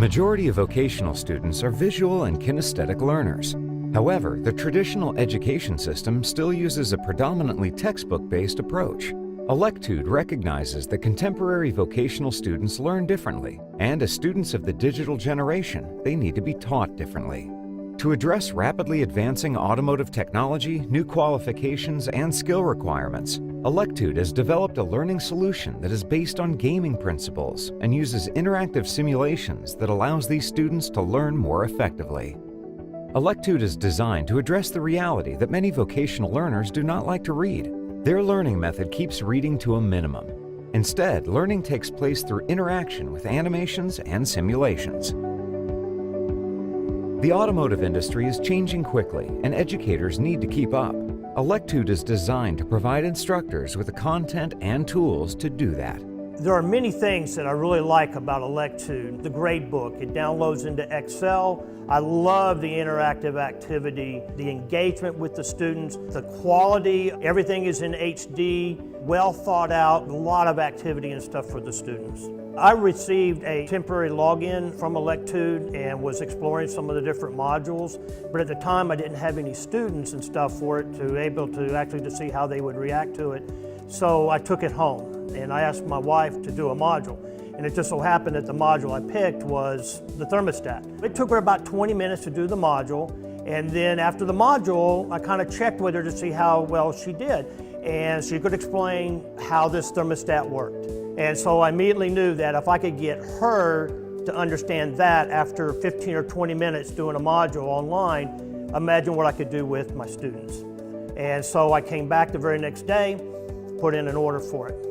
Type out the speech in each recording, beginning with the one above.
majority of vocational students are visual and kinesthetic learners. However, the traditional education system still uses a predominantly textbook-based approach. Electude recognizes that contemporary vocational students learn differently, and as students of the digital generation, they need to be taught differently. To address rapidly advancing automotive technology, new qualifications, and skill requirements, Electude has developed a learning solution that is based on gaming principles and uses interactive simulations that allows these students to learn more effectively. Electude is designed to address the reality that many vocational learners do not like to read. Their learning method keeps reading to a minimum. Instead, learning takes place through interaction with animations and simulations. The automotive industry is changing quickly, and educators need to keep up. Electude is designed to provide instructors with the content and tools to do that. There are many things that I really like about Electude. The grade book, it downloads into Excel. I love the interactive activity, the engagement with the students, the quality, everything is in HD, well thought out, a lot of activity and stuff for the students. I received a temporary login from Electude and was exploring some of the different modules, but at the time I didn't have any students and stuff for it to be able to actually see how they would react to it. So I took it home and I asked my wife to do a module. And it just so happened that the module I picked was the thermostat. It took her about 20 minutes to do the module, and then after the module, I kind of checked with her to see how well she did. And she could explain how this thermostat worked. And so I immediately knew that if I could get her to understand that after 15 or 20 minutes doing a module online, imagine what I could do with my students. And so I came back the very next day, put in an order for it.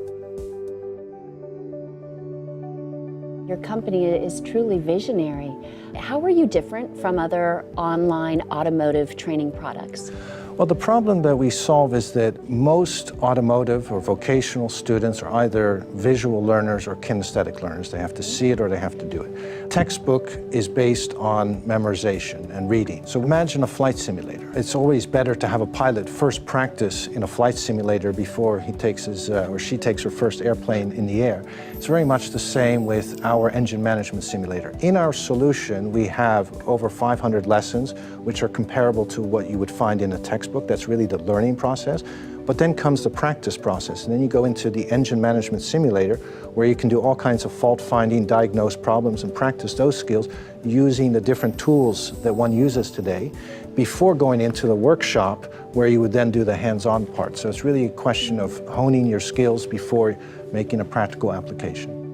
Your company is truly visionary. How are you different from other online automotive training products? Well, the problem that we solve is that most automotive or vocational students are either visual learners or kinesthetic learners. They have to see it or they have to do it. Textbook is based on memorization and reading. So imagine a flight simulator. It's always better to have a pilot first practice in a flight simulator before he takes his or she takes her first airplane in the air. It's very much the same with our engine management simulator. In our solution, we have over 500 lessons, which are comparable to what you would find in a textbook. That's really the learning process. But then comes the practice process, and then you go into the engine management simulator where you can do all kinds of fault finding, diagnose problems, and practice those skills using the different tools that one uses today before going into the workshop where you would then do the hands-on part. So it's really a question of honing your skills before making a practical application.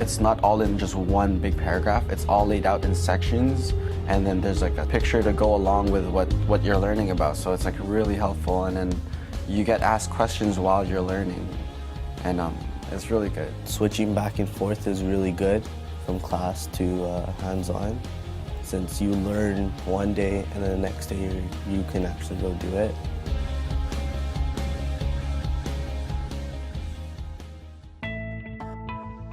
It's not all in just one big paragraph. It's all laid out in sections, and then there's like a picture to go along with what you're learning about. So it's like really helpful, and then you get asked questions while you're learning, and it's really good. Switching back and forth is really good from class to hands-on, since you learn one day and then the next day you can actually go do it.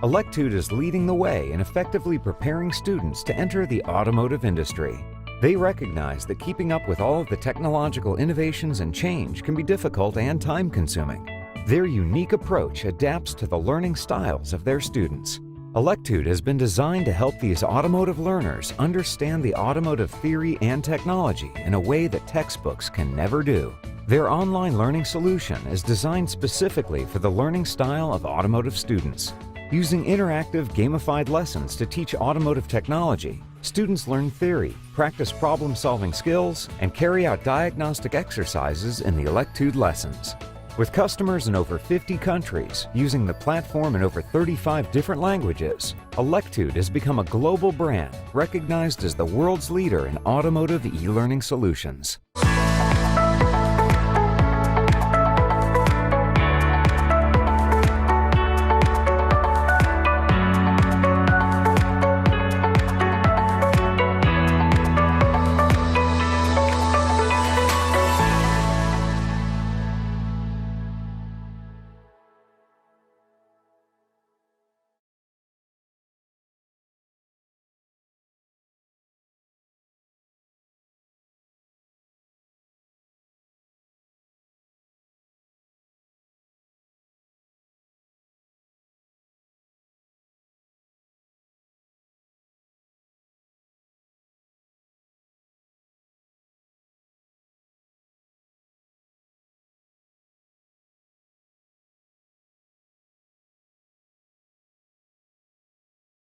Electude is leading the way in effectively preparing students to enter the automotive industry. They recognize that keeping up with all of the technological innovations and change can be difficult and time-consuming. Their unique approach adapts to the learning styles of their students. Electude has been designed to help these automotive learners understand the automotive theory and technology in a way that textbooks can never do. Their online learning solution is designed specifically for the learning style of automotive students. Using interactive, gamified lessons to teach automotive technology, students learn theory, practice problem-solving skills, and carry out diagnostic exercises in the Electude lessons. With customers in over 50 countries, using the platform in over 35 different languages, Electude has become a global brand recognized as the world's leader in automotive e-learning solutions.